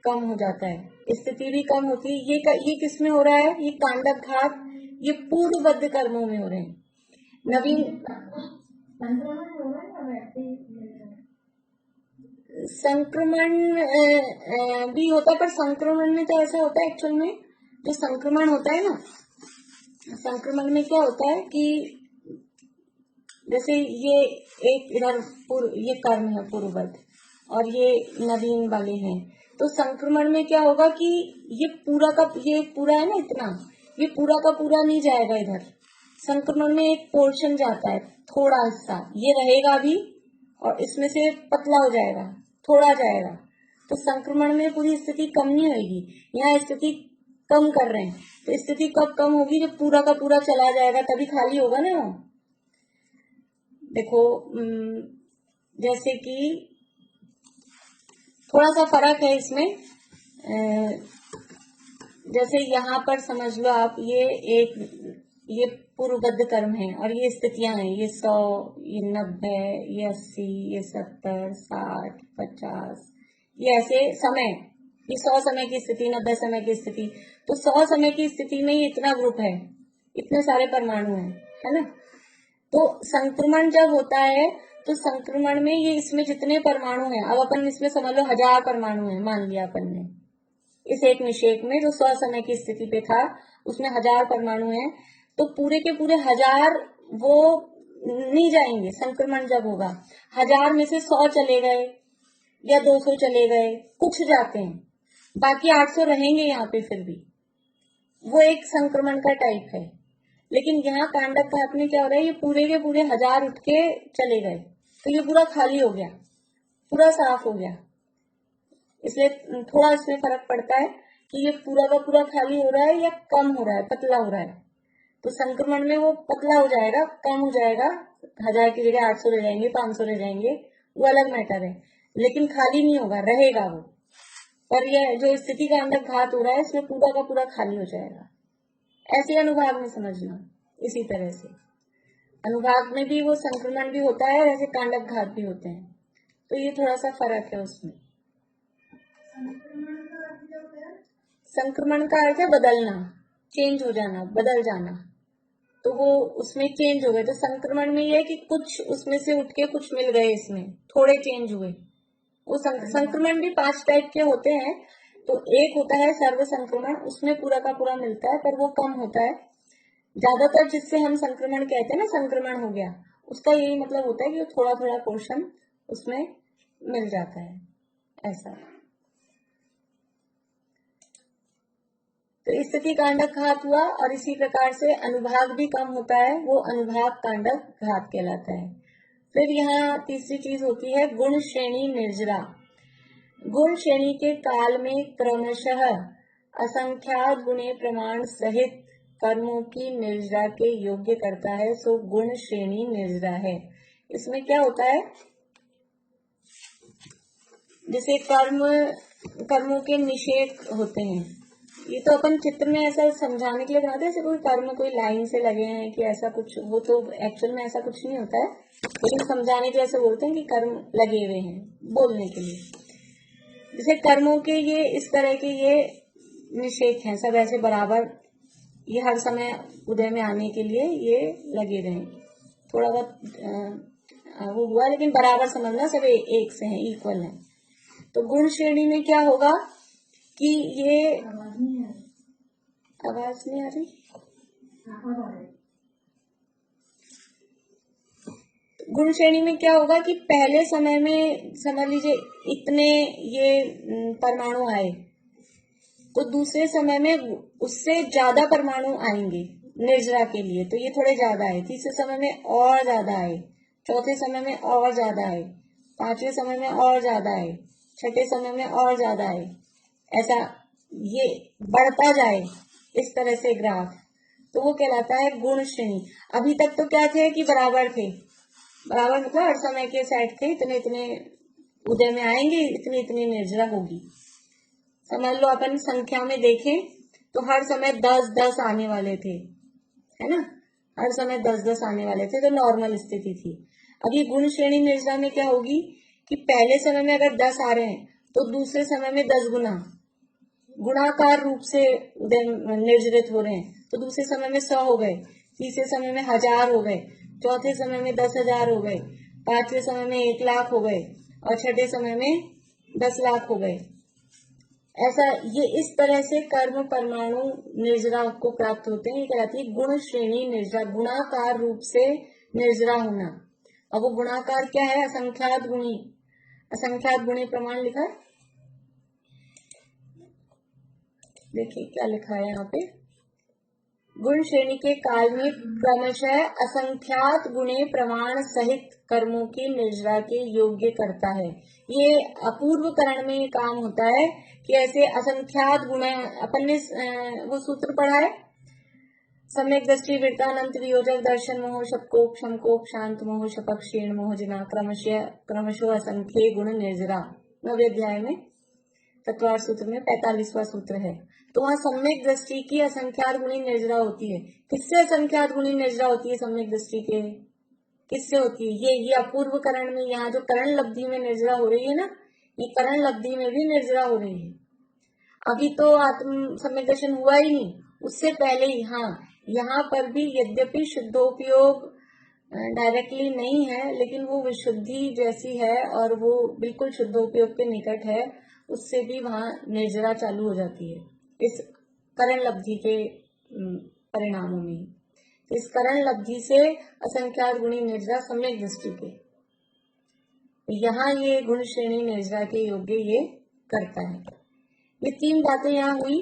कम हो जाता है, स्थिति भी कम होती है। ये किस में हो रहा है, ये कांडक घात, ये पूर्वबद्ध कर्मों में हो रहे हैं। नवीन संक्रमण भी होता है, पर संक्रमण में तो ऐसा होता है एक्चुअल में, जो संक्रमण होता है ना, संक्रमण में क्या होता है कि जैसे ये एक इधर ये कर्म है पूर्वबद्ध और ये नवीन वाले हैं, तो संक्रमण में क्या होगा कि ये पूरा है ना इतना, ये पूरा का पूरा नहीं जाएगा इधर। संक्रमण में एक पोर्शन जाता है, थोड़ा हिस्सा ये रहेगा भी और इसमें से पतला हो जाएगा, थोड़ा जाएगा। तो संक्रमण में पूरी स्थिति कम नहीं होगी, यहाँ स्थिति कम कर रहे हैं। तो स्थिति कब कम होगी, जब पूरा का पूरा चला जाएगा तभी खाली होगा ना वो। देखो जैसे कि थोड़ा सा फर्क है इसमें, जैसे यहाँ पर समझ लो आप, ये पूर्वबद्ध कर्म है और ये स्थितियां हैं, ये 100, ये 90, ये 80, ये 70, 60, 50, ये ऐसे समय, ये 100 समय की स्थिति, 90 समय की स्थिति। तो 100 समय की स्थिति में ये इतना ग्रुप है, इतने सारे परमाणु हैं, है ना। तो संक्रमण जब होता है तो संक्रमण में ये इसमें जितने परमाणु हैं, अब अपन इसमें समझ लो 1000 परमाणु हैं, मान लिया अपन ने इस एक निषेक में जो 100 समय की स्थिति पे था, उसमें 1000 परमाणु हैं, तो पूरे के पूरे 1000 वो नहीं जाएंगे। संक्रमण जब होगा 1000 में से 100 चले गए या 200 चले गए, कुछ जाते हैं, बाकी 800 रहेंगे यहाँ पे फिर भी, वो एक संक्रमण का टाइप है। लेकिन यहाँ कांडक घात में क्या हो रहा है, ये पूरे के पूरे 1000 उठ के चले गए, तो ये पूरा खाली हो गया, पूरा साफ हो गया। इसलिए थोड़ा इसमें फर्क पड़ता है कि ये पूरा का पूरा खाली हो रहा है या कम हो रहा है, पतला हो रहा है। तो संक्रमण में वो पतला हो जाएगा, कम हो जाएगा, 1000 की जगह 800 रह जाएंगे, 500 रह जाएंगे, वो अलग मैटर है, लेकिन खाली नहीं होगा, रहेगा वो। पर ये जो स्थिति कांडक घात हो रहा है, इसमें पूरा का पूरा खाली हो जाएगा। ऐसे अनुभाग में समझना, इसी तरह से अनुभाग में भी वो संक्रमण भी होता है, ऐसे कांडक घात भी होते हैं। तो ये थोड़ा सा फर्क है उसमें। संक्रमण का अर्थ है बदलना, चेंज हो जाना, बदल जाना। तो वो उसमें चेंज हो गए। तो संक्रमण में ये है कि कुछ उसमें से उठ के कुछ मिल गए, इसमें थोड़े चेंज हुए। वो संक्रमण भी 5 टाइप के होते हैं। तो एक होता है सर्व संक्रमण, उसमें पूरा का पूरा मिलता है, पर वो कम होता है। ज्यादातर जिससे हम संक्रमण कहते हैं ना, संक्रमण हो गया, उसका यही मतलब होता है कि थोड़ा थोड़ा पोर्शन उसमें मिल जाता है, ऐसा। तो स्थिति कांडक घात हुआ, और इसी प्रकार से अनुभाग भी कम होता है, वो अनुभाग कांडक घात कहलाता है। फिर यहाँ तीसरी चीज होती है गुण श्रेणी निर्जरा। गुण श्रेणी के काल में क्रमशः असंख्यात गुणे प्रमाण सहित कर्मों की निर्जरा के योग्य करता है, सो गुण श्रेणी निर्जरा है। इसमें क्या होता है जैसे कर्मों के निषेध होते हैं, ये तो अपन चित्र में ऐसा समझाने के लिए बनाते हैं, जैसे कोई कर्म कोई लाइन से लगे हैं कि ऐसा कुछ, वो तो एक्चुअल में ऐसा कुछ नहीं होता है, लेकिन समझाने के लिए ऐसे बोलते हैं कि कर्म लगे हुए हैं, बोलने के लिए। जैसे कर्मों के ये इस तरह के ये निषेध हैं, सब ऐसे बराबर, ये हर समय उदय में आने के लिए ये लगे रहे। थोड़ा बहुत वो हुआ, लेकिन बराबर समझना, सब एक से हैं, इक्वल है। तो गुण श्रेणी में क्या होगा कि ये आवाज नहीं आ रही, गुण श्रेणी में क्या होगा कि पहले समय में समझ लीजिए इतने ये परमाणु आए, तो दूसरे समय में उससे ज्यादा परमाणु आएंगे निर्जरा के लिए, तो ये थोड़े ज्यादा आए, तीसरे समय में और ज्यादा आए, चौथे समय में और ज्यादा आए, पांचवें समय में और ज्यादा आए, छठे समय में और ज्यादा आए, ऐसा ये बढ़ता जाए इस तरह से ग्राफ, तो वो कहलाता है गुण श्रेणी। अभी तक तो क्या थे कि बराबर थे, बराबर मतलब हर समय के सेट थे, इतने इतने उदय में आएंगे, इतनी इतनी निर्जरा होगी। समझ लो अपन संख्या में देखें तो हर समय 10-10 आने वाले थे, है ना, हर समय 10-10 आने वाले थे, तो नॉर्मल स्थिति थी। अब ये गुण श्रेणी निर्जरा में क्या होगी कि पहले समय में अगर 10 आ रहे हैं तो दूसरे समय में 10 गुणाकार रूप से निर्जरित हो रहे हैं, तो दूसरे समय में 100 हो गए, तीसरे समय में 1000 हो गए, चौथे समय में 10,000 हो गए, पांचवें समय में 1,00,000 हो गए, और छठे समय में 10,00,000 हो गए। ऐसा ये इस तरह से कर्म परमाणु निर्जरा को प्राप्त होते हैं, ये कहलाती है गुण श्रेणी निर्जरा, गुणाकार रूप से निर्जरा होना। अब वो गुणाकार क्या है? असंख्यात गुणी, असंख्यात गुणी प्रमाण लिखा है, देखिए क्या लिखा है यहाँ पे, गुण श्रेणी के काल में क्रमशः असंख्यात गुणे प्रमाण सहित कर्मों की निर्जरा के योग्य करता है। ये अपूर्व करण में काम होता है कि ऐसे असंख्यात गुण, अपन ने वो सूत्र पढ़ा है, सम्यक दृष्टि वृत्तानंत वियोजक दर्शन मोह शपकोप क्षमकोप शांत मोह शपक क्षीण मोह जिना क्रमशः असंख्य गुण निर्जरा, 9वें अध्याय में तत्वार सूत्र में 45वां सूत्र है। तो वहाँ सम्यक दृष्टि की असंख्यात गुणी निर्जरा होती है। किससे असंख्यात गुणी निर्जरा होती है? सम्यक दृष्टि के किससे होती है? ये अपूर्व करण में, यहाँ जो करण लब्धि में निर्जरा हो रही है ना, ये करण लब्धि में भी निर्जरा हो रही है। अभी तो आत्म सम्यक दर्शन हुआ ही नहीं, उससे पहले ही। हाँ, यहाँ पर भी यद्यपि शुद्धोपयोग डायरेक्टली नहीं है, लेकिन वो विशुद्धि जैसी है और वो बिल्कुल शुद्धोपयोग के निकट है, उससे भी वहाँ निर्जरा चालू हो जाती है इस करण लब्धि के परिणामों में। इस करण लब्धि से असंख्यात गुणी निर्जरा सम्यक दृष्टि के, यहाँ ये गुण श्रेणी निर्जरा के योग्य ये करता है। ये 3 बातें यहाँ हुई,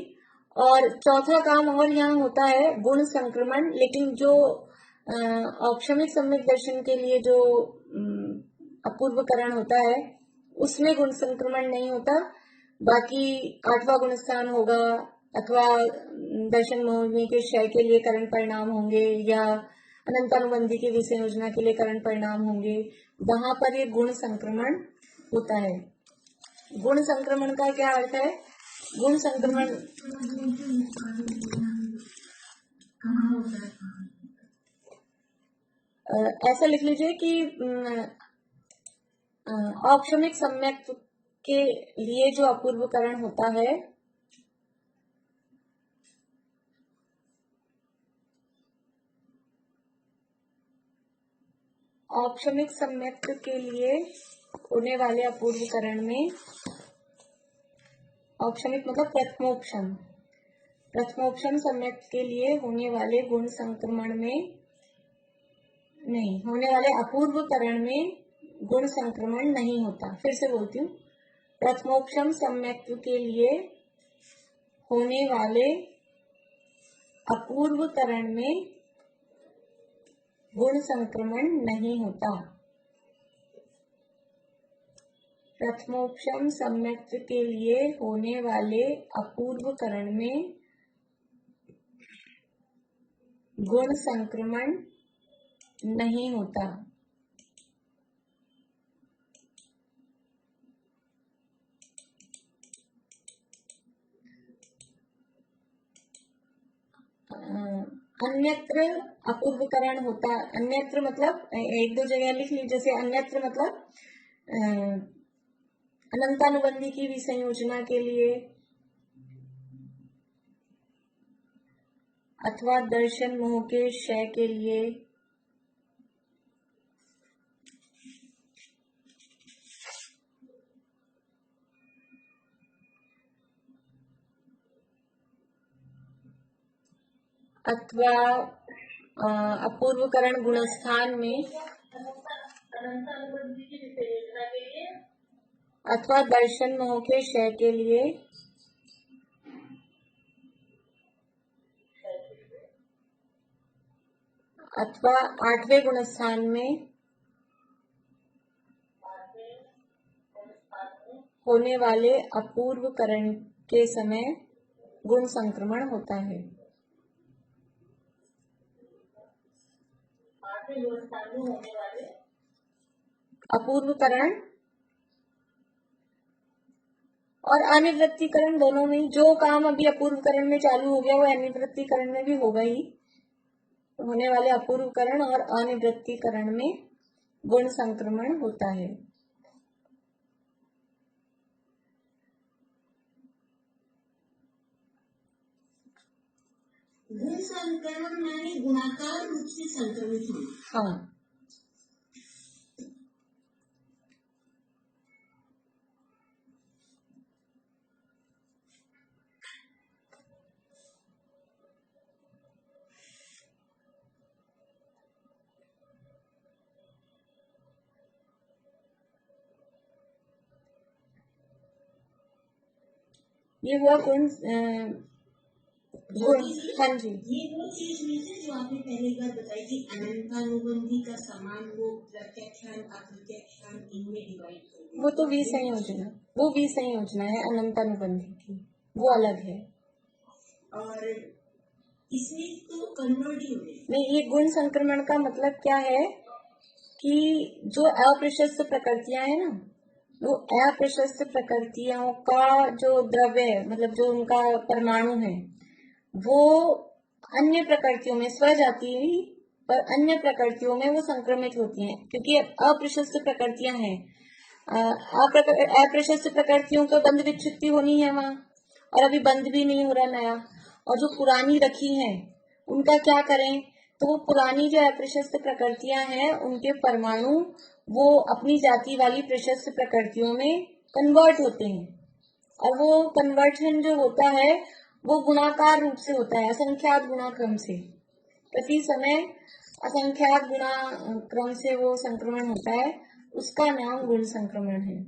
और चौथा काम और यहाँ होता है गुण संक्रमण। लेकिन जो औक्षमिक सम्यक दर्शन के लिए जो अपूर्व करण होता है, उसमें गुण संक्रमण नहीं होता। बाकी 8वां गुण स्थान होगा, अथवा दर्शन मोहिनी के क्षय के लिए करण परिणाम होंगे, या अनंतानुबंधी की विषय योजना के लिए करण परिणाम होंगे, वहां पर ये गुण संक्रमण होता है। गुण संक्रमण का क्या अर्थ है? गुण संक्रमण ऐसा लिख लीजिए कि औक्षमिक सम्यक के लिए जो अपूर्वकरण होता है, औक्षमिक सम्यक के लिए होने वाले अपूर्वकरण में, औक्षमिक मतलब प्रथमोपशम, प्रथमोपशम सम्यक के लिए होने वाले गुण संक्रमण में नहीं, होने वाले अपूर्वकरण में गुण संक्रमण नहीं होता। फिर से बोलती हूँ, प्रथमोपशम सम्यक के लिए होने वाले अपूर्वकरण में गुण संक्रमण नहीं होता। प्रथमोपशम सम्यक के लिए होने वाले अपूर्वकरण में गुण संक्रमण नहीं होता। अन्यत्र अपूर्वकरण होता है। अन्यत्र मतलब एक दो जगह लिख लीजिए, जैसे अन्यत्र मतलब अनंतानुबंधी की विसंयोजना के लिए, अथवा दर्शन मोह के क्षय के लिए, अथवा अपूर्वकरण गुणस्थान में, अनंतानुबंधी की विसंयोजना के लिए, अथवा दर्शन मोह के क्षय के लिए, अथवा आठवें गुणस्थान में होने वाले अपूर्वकरण के समय गुण संक्रमण होता है। आठवें गुणस्थान में होने वाले अपूर्वकरण और अनिवृत्तिकरण दोनों में, जो काम अभी अपूर्वकरण में चालू हो गया वो अनिवृत्तिकरण में भी होगा ही। होने वाले अपूर्वकरण और अनिवृत्तिकरण में गुण संक्रमण होता है। गुण संक्रमण माने गुणाकार रूप से संक्रमित होना। हाँ, ये हुआ गुण। हाँ जी, ये वो चीज में से जो आपने पहले बार बताई थी, अनंतानुबंधी का समान वो प्रत्याख्यान अप्रत्याख्यान इनमें डिवाइड कर दिया। वो तो विसंयोजना, वो विसंयोजना है अनंतानुबंधी की, वो अलग है। और इसमें तो कन्वर्ट ही हो गए। नहीं, ये गुण संक्रमण का मतलब क्या है कि जो अप्रशस्त प्रकृतियां है ना, वो अप्रशस्त प्रकृतियों का जो द्रव्य है, मतलब जो उनका परमाणु है, वो अन्य प्रकृतियों में स्वजाति पर अन्य प्रकृतियों में वो संक्रमित होती हैं, क्योंकि अप्रशस्त प्रकृतियां हैं। अप्रशस्त प्रकृतियों का बंध विच्छित्ति होनी है वहां, और अभी बंद भी नहीं हो रहा नया। और जो पुरानी रखी हैं उनका क्या करें, तो वो पुरानी जो अप्रशस्त प्रकृतियां हैं उनके परमाणु वो अपनी जाति वाली प्रशस्त प्रकृतियों में कन्वर्ट होते हैं, और वो कन्वर्जन जो होता है वो गुणाकार रूप से होता है, असंख्यात गुणा क्रम से। प्रति समय असंख्यात गुणा क्रम से वो संक्रमण होता है, उसका नाम गुण संक्रमण है।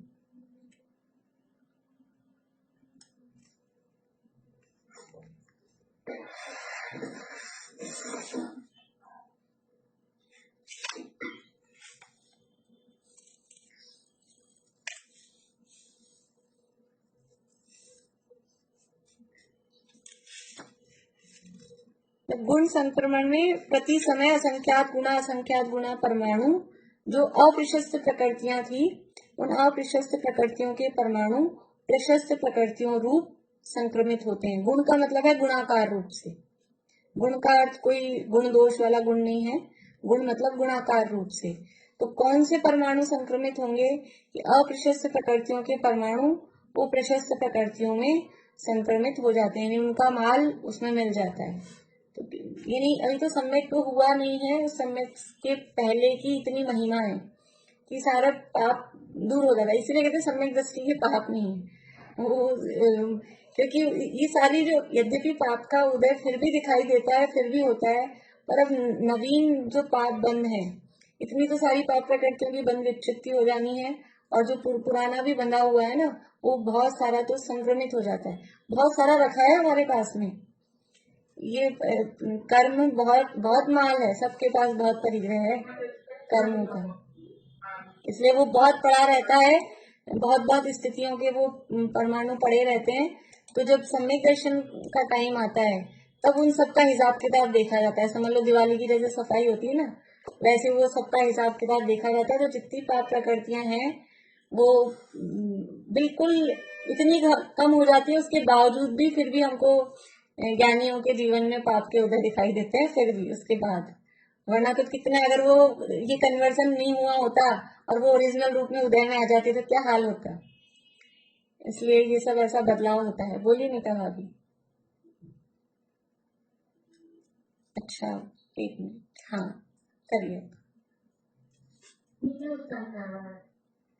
गुण संक्रमण में प्रति समय असंख्यात गुणा परमाणु, जो अप्रशस्त प्रकृतियां थी, उन अप्रशस्त प्रकृतियों के परमाणु प्रशस्त प्रकृतियों रूप संक्रमित होते हैं। गुण का मतलब है गुणाकार रूप से। गुण का अर्थ कोई गुण दोष वाला गुण नहीं है, गुण मतलब गुणाकार रूप से। तो कौन से परमाणु संक्रमित होंगे कि अप्रशस्त प्रकृतियों के परमाणु वो प्रशस्त प्रकृतियों में संक्रमित हो जाते हैं, उनका माल उसमें मिल जाता है। तो ये नहीं, अभी तो सम्यक तो हुआ नहीं है, उस सम्यक के पहले की इतनी महिमा है कि सारा पाप दूर हो जाता है। इसीलिए कहते हैं सम्यक दृष्टि के पाप नहीं है वो, क्योंकि ये सारी जो यद्यपि पाप का उदय फिर भी दिखाई देता है, फिर भी होता है, पर अब नवीन जो पाप बंद है, इतनी तो सारी पाप प्रकृतियों की बंद विच्छित्ति हो जानी है, और जो पुराना भी बंधा हुआ है ना, वो बहुत सारा तो संक्रमित हो जाता है। बहुत सारा रखा है हमारे पास में, ये कर्म बहुत बहुत माल है, सबके पास बहुत परिग्रह है कर्मों का, इसलिए वो बहुत पड़ा रहता है, बहुत बहुत स्थितियों के वो परमाणु पड़े रहते हैं। तो जब सम्यक दर्शन का टाइम आता है तब उन सबका हिसाब किताब देखा जाता है। समझ लो दिवाली की जैसे सफाई होती है ना, वैसे वो सबका हिसाब किताब देखा जाता है। तो जितनी पाप प्रकृतियां हैं वो बिल्कुल इतनी कम हो जाती है, उसके बावजूद भी फिर भी हमको ज्ञानियों के जीवन में पाप के उदय दिखाई देते हैं फिर भी उसके बाद, वरना तो कितने, अगर वो ये कन्वर्जन नहीं हुआ होता और वो ओरिजिनल रूप में उदय में आ जाते तो क्या हाल होता। इसलिए ये सब ऐसा बदलाव होता है। बोलिए नीता भाभी। अच्छा, एक मिनट, हाँ करिए।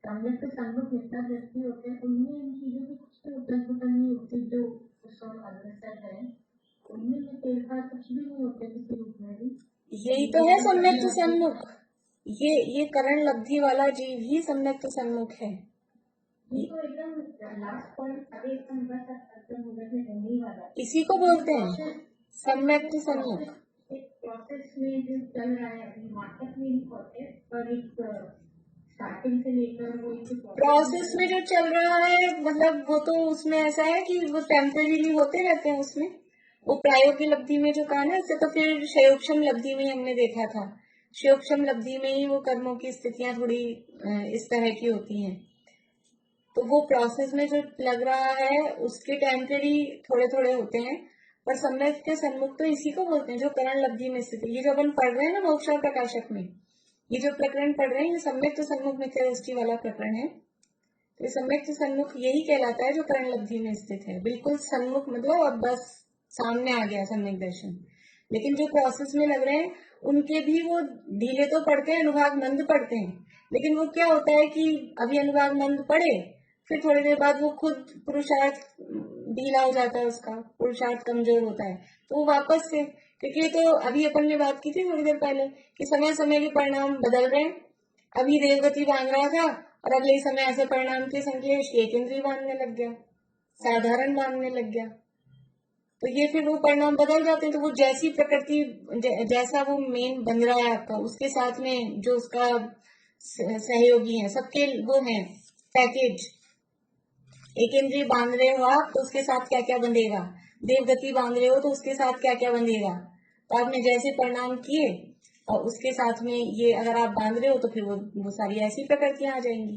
सामने से संभव जितना व्यक्ति होते हैं उनमें इन चीजों की कुछ तो उथल पुथल नहीं होती जो उस अग्रसर है, उनमें ये फेरफार कुछ भी नहीं होते किसी रूप में भी। यही तो है सम्यक सन्मुख, ये करण लब्धि वाला जीव ही सम्यक सन्मुख है। ये तो एकदम लास्ट पॉइंट अभी एकदम बस एकदम उधर में रहने वाला, इसी को बोलते हैं सम्यक सन्मुख। एक प्रोसेस में जो चल रहा है अभी मार्केट में नहीं प्रोसेस पर एक स्टार्टिंग से लेकर वो प्रोसेस में जो चल रहा है, मतलब वो तो उसमें ऐसा है कि वो टेम्परेरी होते रहते हैं उसमें। वो प्रायोगिक लब्धि में जो कहा ना, इससे तो फिर शयोक्षम लब्धि में हमने देखा था, शयोक्षम लब्धि में ही वो कर्मों की स्थितियां थोड़ी इस तरह की होती हैं। तो वो प्रोसेस में जो लग रहा है उसके टेम्परेरी थोड़े थोड़े होते हैं, पर सम्यक के सन्मुख तो इसी को बोलते हैं जो करण लब्धि में स्थित है। ये जो अपन पढ़ रहे हैं ना मोक्ष प्रकाशक में, ये जो प्रकरण पढ़ रहे हैं, ये सम्यक सन्मुख मिथ्या दृष्टि वाला प्रकरण है। तो सम्यक सन्मुख यही कहलाता है जो करण लब्धि में स्थित है, बिल्कुल सन्मुख, मतलब अब बस सामने आ गया सम्यक दर्शन। लेकिन जो प्रोसेस में लग रहे हैं उनके भी वो ढीले तो पड़ते हैं, अनुभाग मंद पड़ते हैं, लेकिन वो क्या होता है कि अभी अनुभाग मंद पड़े, फिर थोड़ी देर बाद वो खुद पुरुषार्थ ढीला हो जाता है, उसका पुरुषार्थ कमजोर होता है, तो वो वापस से, क्योंकि तो अभी अपन ने बात की थी थोड़ी देर पहले कि समय समय के परिणाम बदल रहे हैं। अभी देवगति बांध रहा था और अगले समय ऐसे परिणाम के संकलेश एक इंद्रिय बांधने लग गया, साधारण बांधने लग गया। तो ये फिर वो परिणाम बदल जाते हैं। तो वो जैसी प्रकृति जैसा वो मेन बन रहा है आपका, उसके साथ में जो उसका सहयोगी है, सबके वो हैं पैकेज। एक इंद्रिय बांध रहे हो आप तो उसके साथ क्या क्या बंधेगा, देवगति बांध रहे हो तो उसके साथ क्या क्या बंधेगा। तो आपने जैसे परिणाम किए और उसके साथ में ये अगर आप बांध रहे हो तो फिर वो सारी ऐसी प्रकृतियां आ जाएंगी।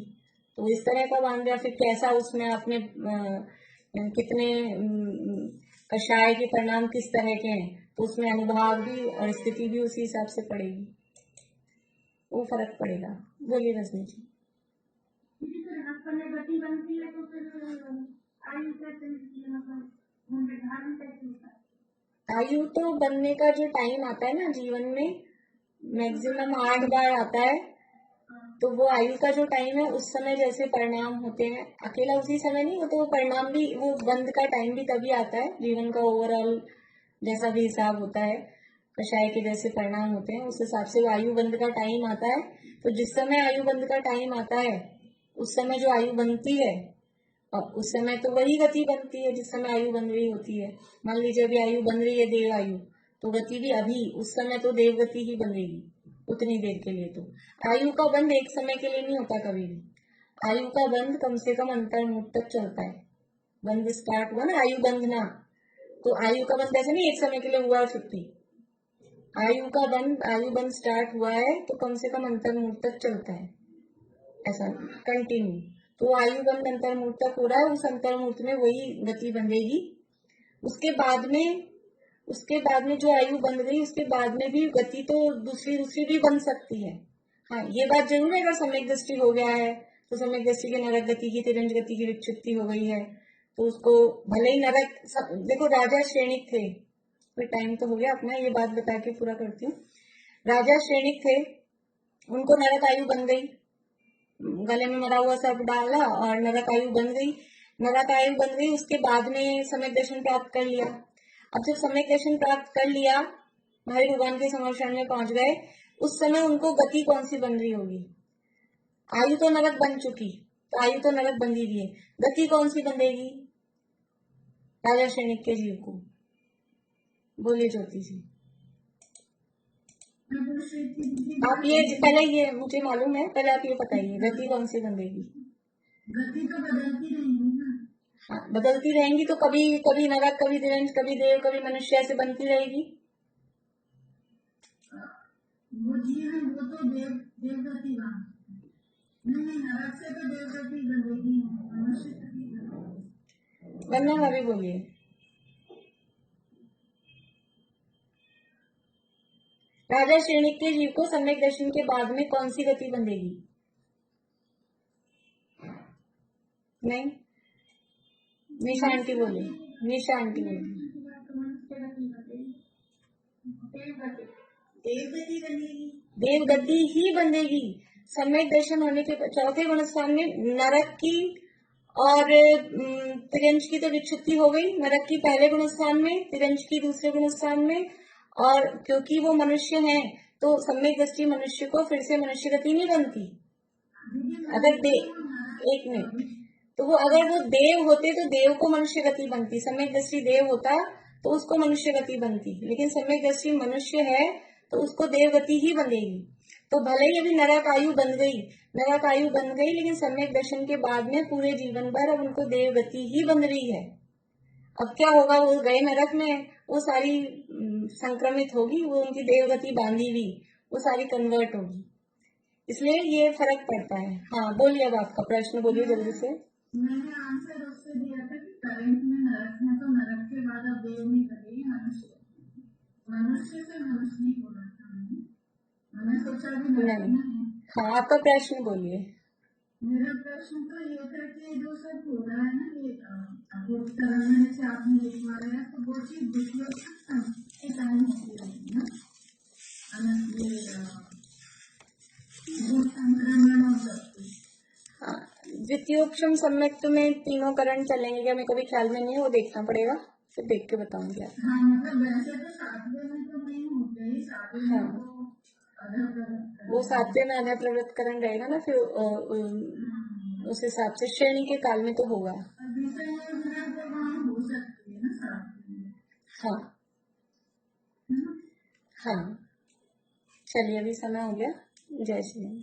तो इस तरह का बांध रहा, फिर कैसा उसमें आपने कितने कषाय के परिणाम किस तरह के हैं, तो उसमें अनुभाव भी और स्थिति भी उसी हिसाब से पड़ेगी, वो फर्क पड़ेगा। बोलिए रजनी जी। गति बनती है तो फिर आयु कैसे, आयु तो बनने का जो टाइम आता है ना जीवन में, मैक्सिमम 8 बार आता है। तो वो आयु का जो टाइम है उस समय जैसे परिणाम होते हैं, अकेला उसी समय नहीं, वो तो परिणाम भी, वो बंद का टाइम भी तभी आता है, जीवन का ओवरऑल जैसा भी हिसाब होता है, कषाय के जैसे परिणाम होते हैं उस हिसाब से आयु बंद का टाइम आता है। तो जिस समय आयु बंद का टाइम आता है उस समय जो आयु बनती है, और उस समय तो वही गति बनती है जिस समय आयु बन रही होती है। मान लीजिए अभी आयु बन रही है देव आयु, तो गति भी अभी उस समय तो देव गति ही बनेगी उतनी देर के लिए। तो आयु का बंद एक समय के लिए नहीं होता कभी भी, आयु का बंद कम से कम अंतर्मुख तक चलता है। बंद स्टार्ट हुआ ना आयु बंधना, तो आयु का बंद ऐसा नहीं एक समय के लिए हुआ छुट्टी, आयु का बंद, आयु बंद स्टार्ट हुआ है तो कम से कम अंतर्मुख तक चलता है, ऐसा कंटिन्यू। तो आयु बंद अंतर्मुख तक हो रहा है, उस अंतर्मुख में वही गति बंधेगी। उसके बाद में जो आयु बंध गई उसके बाद में भी गति तो दूसरी भी बन सकती है। हाँ ये बात जरूर है, अगर सम्यक दृष्टि हो गया है तो सम्यक दृष्टि की नरक गति की, तिरंज गति की विक्षिप्ति हो गई है तो उसको भले ही नरक, देखो राजा श्रेणिक थे, कोई टाइम तो हो गया अपना, ये बात बता के पूरा करती हूँ। राजा श्रेणिक थे, उनको नरक आयु बन गई, गले में मरा हुआ सर्प डाला और नरक आयु बन गई। नरक आयु बन गई उसके बाद में सम्यक दर्शन प्राप्त कर लिया। अब जब सम्यक दर्शन प्राप्त कर लिया, भाई भगवान के समर्षण में पहुंच गए, उस समय उनको गति कौन सी बन रही होगी, आयु तो नरक बन चुकी, तो आयु तो नरक बन ही है, गति कौन सी बंधेगी राजा श्रेणिक के जीव को। बोलिए ज्योति जी। आप ये पहले, ये मुझे मालूम है, पहले आप ये बताइए गति कौन सी बंधेगी। गति तो बदलती रहेगी ना। हाँ बदलती रहेंगी, तो कभी कभी नरक, कभी दिरंज, कभी देव, कभी मनुष्य, ऐसे बनती रहेगी। वो जीव है वो तो देवगति नहीं, नरक से तो देवगति बनेगी, मनुष्य वरना भाभी बोलिए। राजा श्रेणी के जीव को सम्यक दर्शन के बाद में कौन सी गति बंधेगी? नहीं, निशा आंटी बोली, निशा आंटी बोली। देवगति बनेगी। देवगति ही बंधेगी। सम्यक दर्शन होने के चौथे गुणस्थान में नरक की और तिरंज की तो विच्छुत्ति हो गई। नरक की पहले गुणस्थान में, तिरंज की दूसरे गुणस्थान में। और क्योंकि वो मनुष्य हैं तो सम्यक दृष्टि मनुष्य को फिर से मनुष्य गति नहीं बनती। अगर एक मिनट, तो वो अगर वो देव होते तो देव को मनुष्य गति बनती। सम्यक दृष्टि देव होता तो उसको मनुष्य गति बनती, लेकिन सम्यक दृष्टि मनुष्य है तो उसको देव गति ही बनेगी। तो भले ही अभी नरक आयु बन गई, लेकिन सम्यक दर्शन के बाद में पूरे जीवन भर अब उनको देव गति ही बन रही है। अब क्या होगा, वो गए नरक में, वो सारी संक्रमित होगी, वो उनकी देवगति बांधी हुई, वो सारी कन्वर्ट होगी। इसलिए ये फर्क पड़ता है। हाँ बोलिए, अब आपका प्रश्न बोलिए जल्दी से। मैंने आंसर उससे दिया था कि करंट में नरक में, तो नरक के बाद अब देव नहीं करेगी, मनुष्य से मनुष्य नहीं बोला था मैंने सोचा भी नहीं। हाँ, आपका प्रश्न बोलिए। मेरा प्रश्न तो ये था कि जो सब हो रहा है ना, ये करने से आपने लिखवा रहा है, तो वो चीज द्वितीय के टाइम होती रहेगी ना, संक्रमण हो सकती। द्वितीयोक्षम सम्यक्त में तीनों करण चलेंगे क्या, मेरे को भी ख्याल में नहीं है, वो देखना पड़ेगा, फिर देख के बताऊंगी आपको। हाँ, मतलब वैसे तो सातवें में तो नहीं होते ही, सातवें में तो वो सातवें में आधा प्रवृत्तकरण रहेगा ना, फिर उस हिसाब से श्रेणी के काल में तो होगा। हाँ हाँ, चलिए अभी समय हो गया। जय श्री राम।